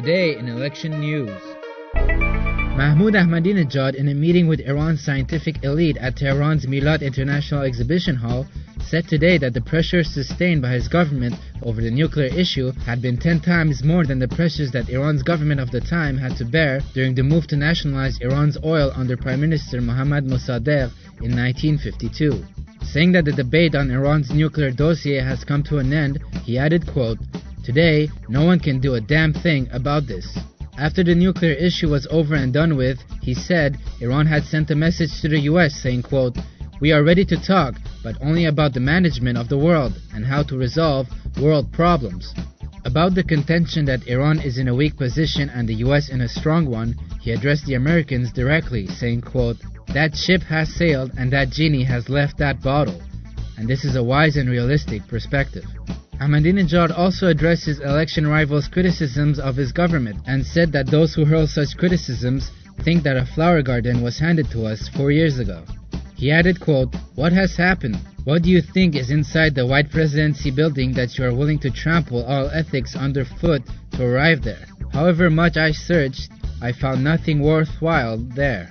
Today in election news. Mahmoud Ahmadinejad, in a meeting with Iran's scientific elite at Tehran's Milad International Exhibition Hall, said today that the pressure sustained by his government over the nuclear issue had been 10 times more than the pressures that Iran's government of the time had to bear during the move to nationalize Iran's oil under Prime Minister Mohammad Mossadeq in 1952. Saying that the debate on Iran's nuclear dossier has come to an end, he added, quote, "Today, no one can do a damn thing about this." After the nuclear issue was over and done with, he said Iran had sent a message to the US saying, quote, "We are ready to talk, but only about the management of the world and how to resolve world problems." About the contention that Iran is in a weak position and the US in a strong one, he addressed the Americans directly, saying, quote, "That ship has sailed and that genie has left that bottle. And this is a wise and realistic perspective." Ahmadinejad also addressed his election rivals' criticisms of his government and said that those who hurl such criticisms think that a flower garden was handed to us 4 years ago. He added, quote, "What has happened? What do you think is inside the White Presidency building that you are willing to trample all ethics underfoot to arrive there? However much I searched, I found nothing worthwhile there."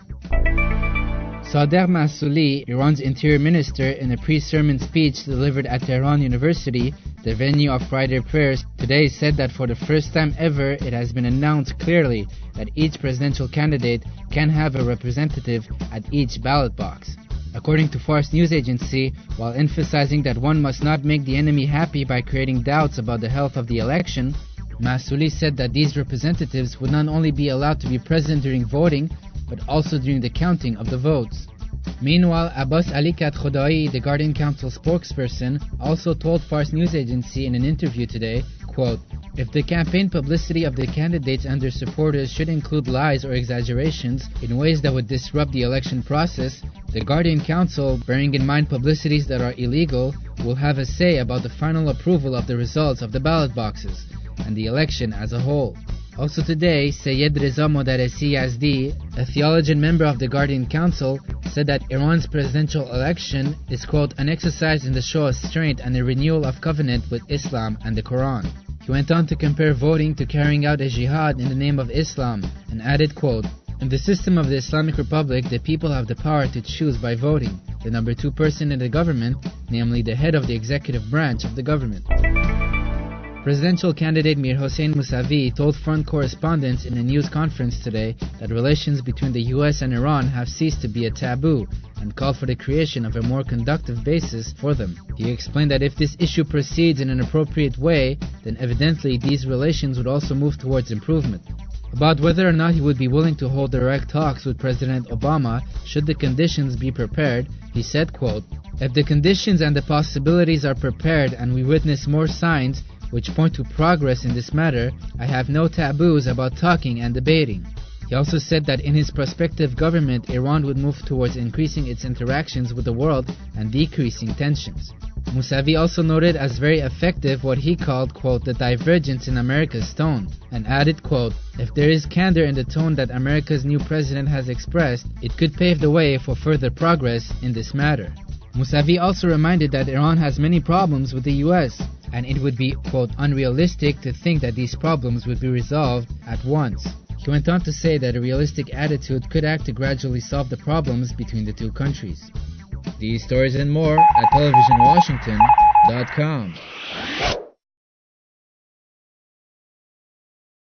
Sadegh Masouli, Iran's interior minister, in a pre-sermon speech delivered at Tehran University, the venue of Friday prayers, today said that for the first time ever it has been announced clearly that each presidential candidate can have a representative at each ballot box. According to Fars news agency, while emphasizing that one must not make the enemy happy by creating doubts about the health of the election, Masouli said that these representatives would not only be allowed to be present during voting, but also during the counting of the votes. Meanwhile, Abbas Ali Khadkhodai, the Guardian Council spokesperson, also told Fars news agency in an interview today, quote, "If the campaign publicity of the candidates and their supporters should include lies or exaggerations in ways that would disrupt the election process, the Guardian Council, bearing in mind publicities that are illegal, will have a say about the final approval of the results of the ballot boxes and the election as a whole." Also today, Sayyid Reza Modaresi Yazdi, a theologian member of the Guardian Council, said that Iran's presidential election is, quote, "an exercise in the show of strength and a renewal of covenant with Islam and the Quran." He went on to compare voting to carrying out a jihad in the name of Islam and added, quote, "In the system of the Islamic Republic, the people have the power to choose by voting the number 2 person in the government, namely the head of the executive branch of the government." Presidential candidate Mir Hossein Mousavi told front correspondents in a news conference today that relations between the US and Iran have ceased to be a taboo and called for the creation of a more conductive basis for them. He explained that if this issue proceeds in an appropriate way, then evidently these relations would also move towards improvement. About whether or not he would be willing to hold direct talks with President Obama should the conditions be prepared, he said, quote, "If the conditions and the possibilities are prepared and we witness more signs which point to progress in this matter, I have no taboos about talking and debating." He also said that in his prospective government, Iran would move towards increasing its interactions with the world and decreasing tensions. Mousavi also noted as very effective what he called, quote, "the divergence in America's tone," and added, quote, "If there is candor in the tone that America's new president has expressed, it could pave the way for further progress in this matter." Mousavi also reminded that Iran has many problems with the US, and it would be, quote, "unrealistic to think that these problems would be resolved at once." He went on to say that a realistic attitude could act to gradually solve the problems between the two countries. These stories and more at televisionwashington.com.